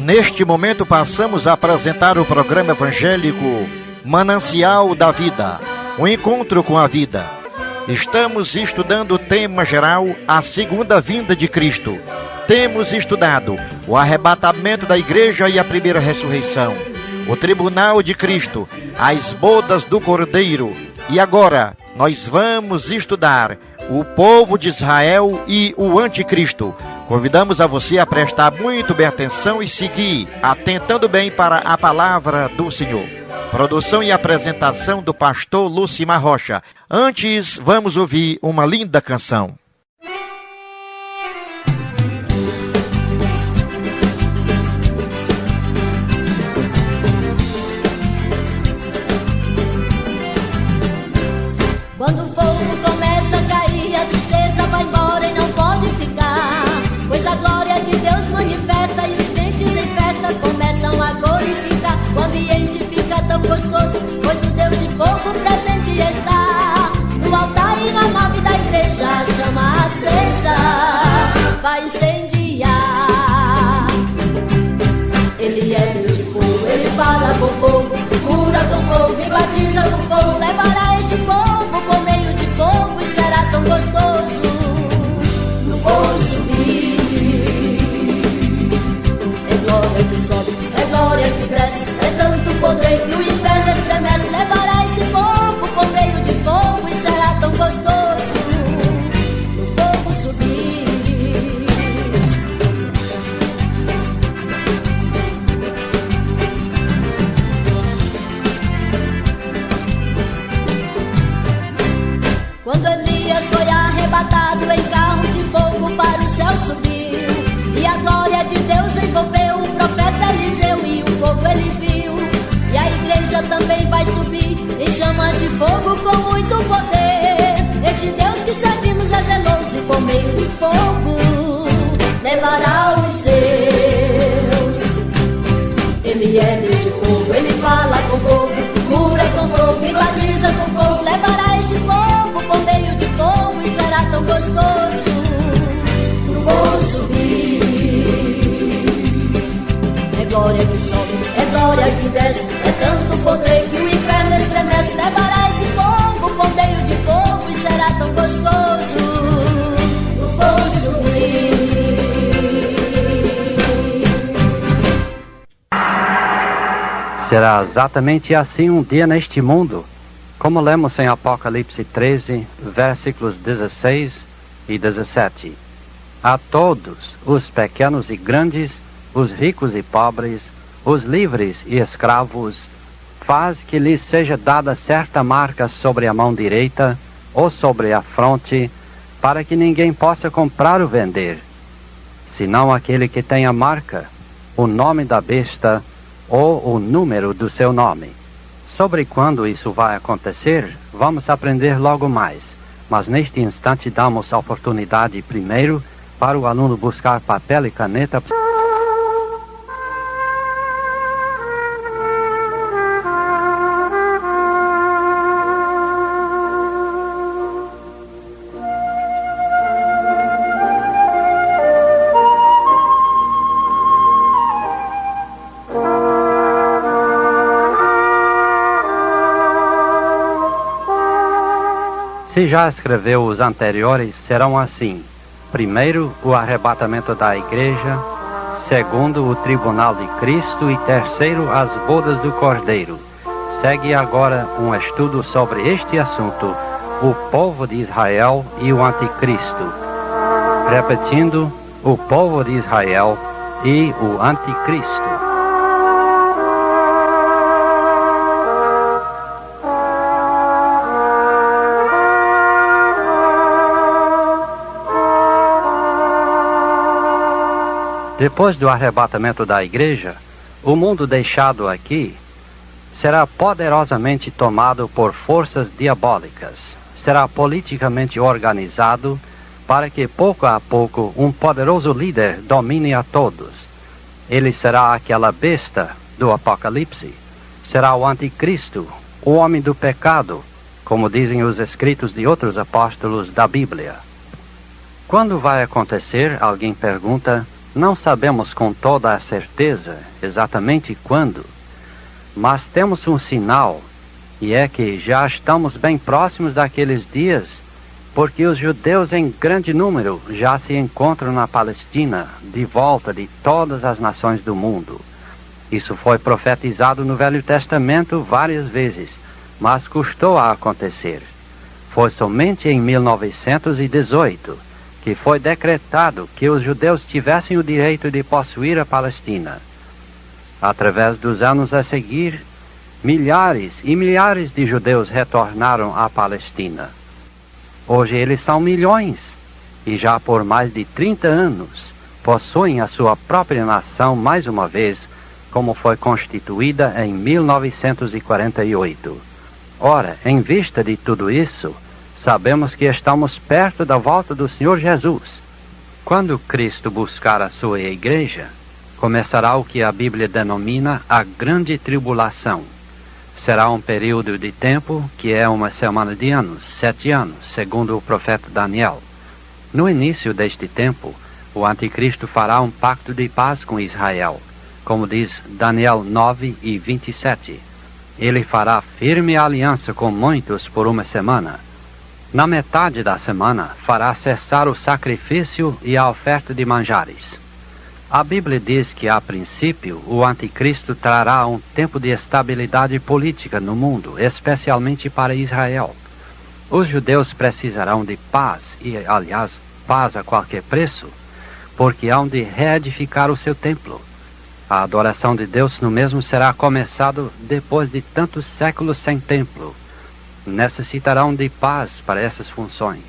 Neste momento passamos a apresentar o programa evangélico Manancial da Vida, o encontro com a vida. Estamos estudando o tema geral, a segunda vinda de Cristo. Temos estudado o arrebatamento da igreja e a primeira ressurreição, o tribunal de Cristo, as bodas do Cordeiro. E agora nós vamos estudar o povo de Israel e o anticristo. Convidamos a você a prestar muito bem atenção e seguir, atentando bem para a palavra do Senhor. Produção e apresentação do pastor Lucimar Rocha. Antes, vamos ouvir uma linda canção. Quando o fogo começa a cair, a tristeza vai embora e não pode ficar, pois a glória de Deus manifesta e os crentes em festa começam a glorificar. O ambiente fica tão gostoso, pois o Deus de fogo presente está. No altar e na nave da igreja, a chama acesa vai incendiar. Ele é Deus de fogo, ele fala com fogo, cura com fogo e batiza com fogo. Levará este povo por meio de fogo e será tão gostoso no fogo subir. É glória que sobe, é glória que desce, é tanto poder que o inferno estremece. Levará esse povo por meio de fogo e será tão gostoso no fogo subir. Quando Elias foi arrebatado em carro de fogo para o céu subiu, e a glória de Deus envolveu o profeta Eliseu, e o fogo ele viu. E a igreja também vai subir em chama de fogo com muito poder. Este Deus que servimos é zeloso e por meio de fogo levará os seus. Ele é Deus de fogo, ele fala com fogo, cura com fogo e batiza com fogo. Levará este povo por meio de fogo e será tão gostoso no fogo subir. É glória que sobe, é glória que desce, é tanto poder que o inferno estremece. Levará esse povo por meio de fogo e será tão gostoso no fogo subir. Será exatamente assim um dia neste mundo, como lemos em Apocalipse 13, versículos 16 e 17. A todos, os pequenos e grandes, os ricos e pobres, os livres e escravos, faz que lhes seja dada certa marca sobre a mão direita ou sobre a fronte, para que ninguém possa comprar ou vender, senão aquele que tem a marca, o nome da besta ou o número do seu nome. Sobre quando isso vai acontecer, vamos aprender logo mais, mas neste instante damos a oportunidade primeiro para o aluno buscar papel e caneta. Se já escreveu os anteriores, serão assim: primeiro, o arrebatamento da igreja; segundo, o tribunal de Cristo; e terceiro, as bodas do Cordeiro. Segue agora um estudo sobre este assunto, o povo de Israel e o anticristo. Repetindo, o povo de Israel e o anticristo. Depois do arrebatamento da igreja, o mundo deixado aqui será poderosamente tomado por forças diabólicas. Será politicamente organizado para que pouco a pouco um poderoso líder domine a todos. Ele será aquela besta do Apocalipse. Será o anticristo, o homem do pecado, como dizem os escritos de outros apóstolos da Bíblia. Quando vai acontecer, alguém pergunta, Não sabemos com toda a certeza exatamente quando, mas temos um sinal, e é que já estamos bem próximos daqueles dias, porque os judeus em grande número já se encontram na Palestina, de volta de todas as nações do mundo. Isso foi profetizado no Velho Testamento várias vezes, mas custou a acontecer. Foi somente em 1918 que foi decretado que os judeus tivessem o direito de possuir a Palestina. Através dos anos a seguir, milhares e milhares de judeus retornaram à Palestina. Hoje eles são milhões e já por mais de 30 anos possuem a sua própria nação mais uma vez, como foi constituída em 1948. Ora, em vista de tudo isso, sabemos que estamos perto da volta do Senhor Jesus. Quando Cristo buscar a sua igreja, começará o que a Bíblia denomina a Grande Tribulação. Será um período de tempo que é uma semana de anos, 7 anos, segundo o profeta Daniel. No início deste tempo, o anticristo fará um pacto de paz com Israel, como diz Daniel 9:27. Ele fará firme aliança com muitos por uma semana. Na metade da semana, fará cessar o sacrifício e a oferta de manjares. A Bíblia diz que, a princípio, o anticristo trará um tempo de estabilidade política no mundo, especialmente para Israel. Os judeus precisarão de paz, e, aliás, paz a qualquer preço, porque hão de reedificar o seu templo. A adoração de Deus no mesmo será começado depois de tantos séculos sem templo. Necessitarão de paz para essas funções.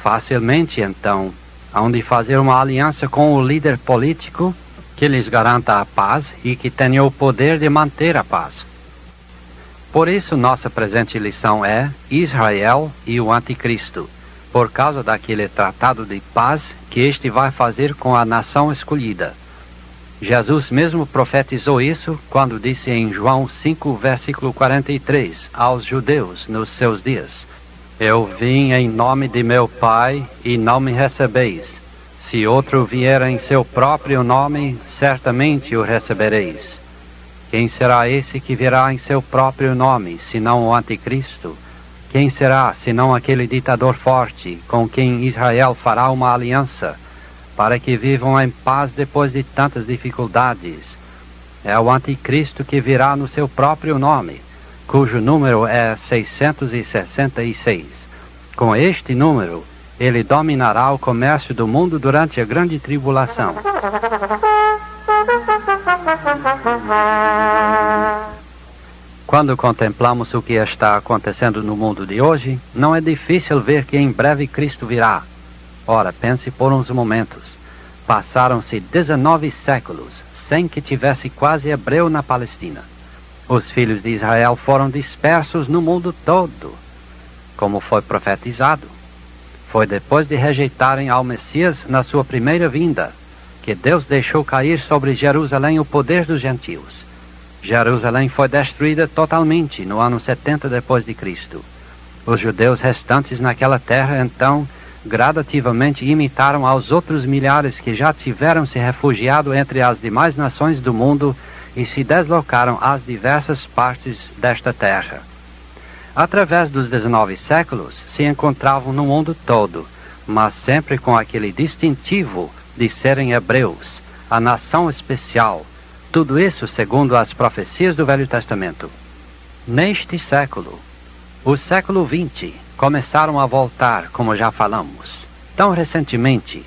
Facilmente, então, hão de fazer uma aliança com o líder político que lhes garanta a paz e que tenha o poder de manter a paz. Por isso, nossa presente lição é Israel e o anticristo, por causa daquele tratado de paz que este vai fazer com a nação escolhida. Jesus mesmo profetizou isso quando disse em João 5, versículo 43, aos judeus nos seus dias: Eu vim em nome de meu Pai e não me recebeis. Se outro vier em seu próprio nome, certamente o recebereis. Quem será esse que virá em seu próprio nome, senão o anticristo? Quem será, senão aquele ditador forte, com quem Israel fará uma aliança, para que vivam em paz depois de tantas dificuldades? É o anticristo que virá no seu próprio nome, cujo número é 666. Com este número, ele dominará o comércio do mundo durante a grande tribulação. Quando contemplamos o que está acontecendo no mundo de hoje, não é difícil ver que em breve Cristo virá. Ora, pense por uns momentos. Passaram-se 19 séculos sem que tivesse quase hebreu na Palestina. Os filhos de Israel foram dispersos no mundo todo, como foi profetizado. Foi depois de rejeitarem ao Messias na sua primeira vinda, que Deus deixou cair sobre Jerusalém o poder dos gentios. Jerusalém foi destruída totalmente no ano 70 depois de Cristo. Os judeus restantes naquela terra, então, gradativamente imitaram aos outros milhares que já tiveram se refugiado entre as demais nações do mundo e se deslocaram às diversas partes desta terra. Através dos 19 séculos, se encontravam no mundo todo, mas sempre com aquele distintivo de serem hebreus, a nação especial, tudo isso segundo as profecias do Velho Testamento. Neste século, o século XX, começaram a voltar, como já falamos. Tão recentemente,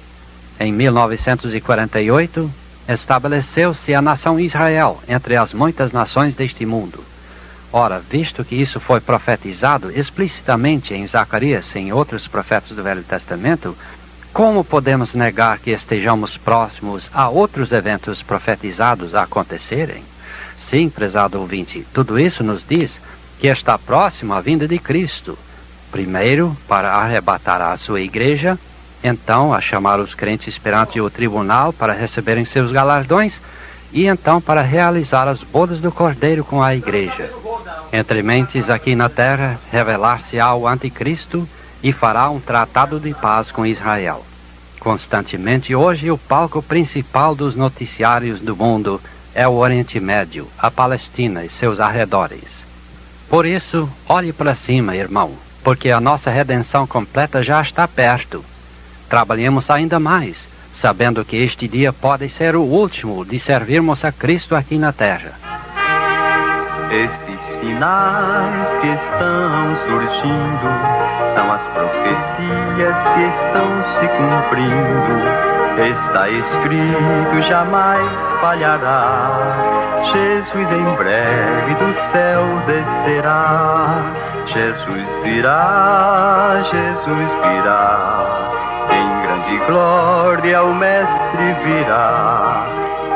em 1948, estabeleceu-se a nação Israel entre as muitas nações deste mundo. Ora, visto que isso foi profetizado explicitamente em Zacarias e em outros profetas do Velho Testamento, como podemos negar que estejamos próximos a outros eventos profetizados a acontecerem? Sim, prezado ouvinte, tudo isso nos diz que está próximo a vinda de Cristo. Primeiro, para arrebatar a sua igreja, então a chamar os crentes perante o tribunal para receberem seus galardões, e então para realizar as bodas do Cordeiro com a igreja. Entre mentes aqui na terra, revelar-se-á o anticristo e fará um tratado de paz com Israel. Constantemente, hoje, o palco principal dos noticiários do mundo é o Oriente Médio, a Palestina e seus arredores. Por isso, olhe para cima, irmão, porque a nossa redenção completa já está perto. Trabalhemos ainda mais, sabendo que este dia pode ser o último de servirmos a Cristo aqui na terra. Esses sinais que estão surgindo são as profecias que estão se cumprindo. Está escrito, jamais falhará. Jesus em breve do céu descerá. Jesus virá, Jesus virá. Em grande glória o Mestre virá.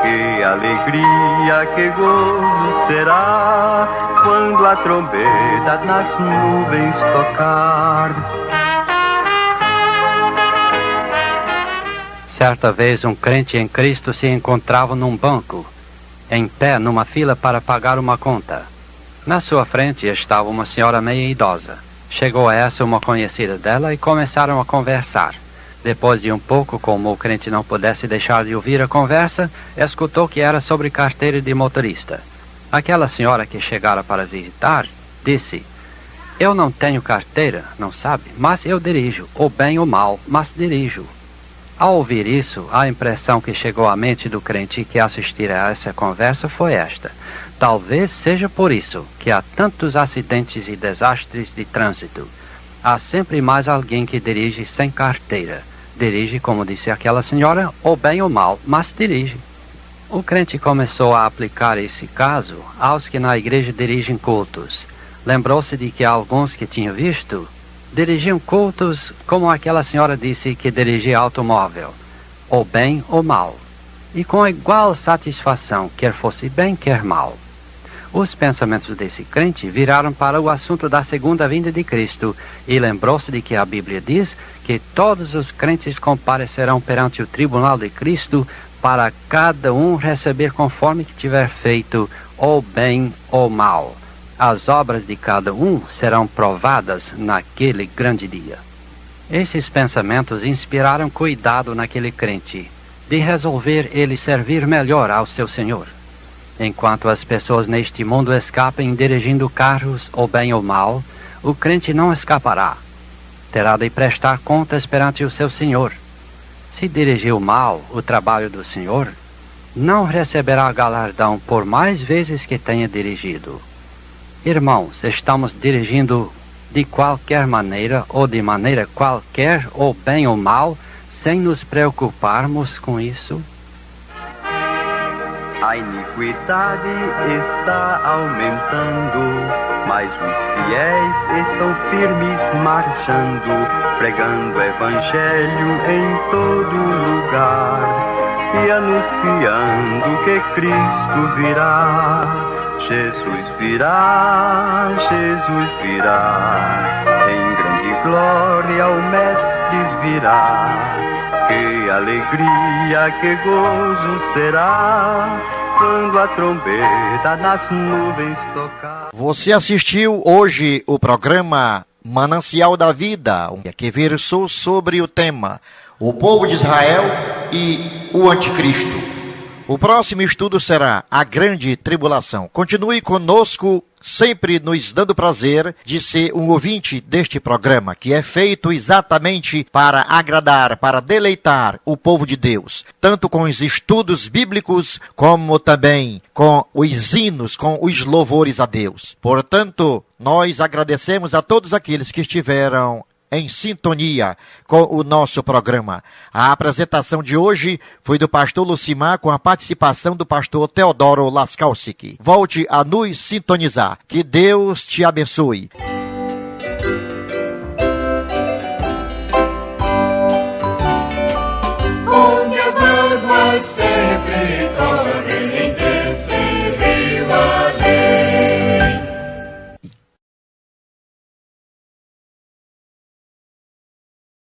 Que alegria, que gozo será quando a trombeta nas nuvens tocar. Certa vez um crente em Cristo se encontrava num banco, em pé numa fila para pagar uma conta. Na sua frente estava uma senhora meia idosa. Chegou a essa uma conhecida dela e começaram a conversar. Depois de um pouco, como o crente não pudesse deixar de ouvir a conversa, escutou que era sobre carteira de motorista. Aquela senhora que chegara para visitar, disse: "Eu não tenho carteira, não sabe, mas eu dirijo, ou bem ou mal, mas dirijo." Ao ouvir isso, a impressão que chegou à mente do crente que assistira a essa conversa foi esta: talvez seja por isso que há tantos acidentes e desastres de trânsito. Há sempre mais alguém que dirige sem carteira. Dirige, como disse aquela senhora, ou bem ou mal, mas dirige. O crente começou a aplicar esse caso aos que na igreja dirigem cultos. Lembrou-se de que alguns que tinha visto dirigiam cultos como aquela senhora disse que dirigia automóvel, ou bem ou mal, e com igual satisfação, quer fosse bem, quer mal. Os pensamentos desse crente viraram para o assunto da segunda vinda de Cristo e lembrou-se de que a Bíblia diz que todos os crentes comparecerão perante o tribunal de Cristo para cada um receber conforme que tiver feito, ou bem ou mal. As obras de cada um serão provadas naquele grande dia. Esses pensamentos inspiraram cuidado naquele crente, de resolver ele servir melhor ao seu Senhor. Enquanto as pessoas neste mundo escapem dirigindo carros, ou bem ou mal, o crente não escapará. Terá de prestar contas perante o seu Senhor. Se dirigiu mal o trabalho do Senhor, não receberá galardão por mais vezes que tenha dirigido. Irmãos, estamos dirigindo de qualquer maneira ou de maneira qualquer, ou bem ou mal, sem nos preocuparmos com isso? A iniquidade está aumentando, mas os fiéis estão firmes marchando, pregando o evangelho em todo lugar e anunciando que Cristo virá. Jesus virá, Jesus virá, em grande glória o Mestre virá. Que alegria, que gozo será quando a trombeta nas nuvens tocar. Você assistiu hoje o programa Manancial da Vida, que versou sobre o tema O Povo de Israel e o Anticristo. O próximo estudo será a Grande Tribulação. Continue conosco, sempre nos dando prazer de ser um ouvinte deste programa, que é feito exatamente para agradar, para deleitar o povo de Deus, tanto com os estudos bíblicos, como também com os hinos, com os louvores a Deus. Portanto, nós agradecemos a todos aqueles que estiveram em sintonia com o nosso programa. A apresentação de hoje foi do pastor Lucimar com a participação do pastor Teodoro Lascaucic. Volte a nos sintonizar. Que Deus te abençoe. Onde as águas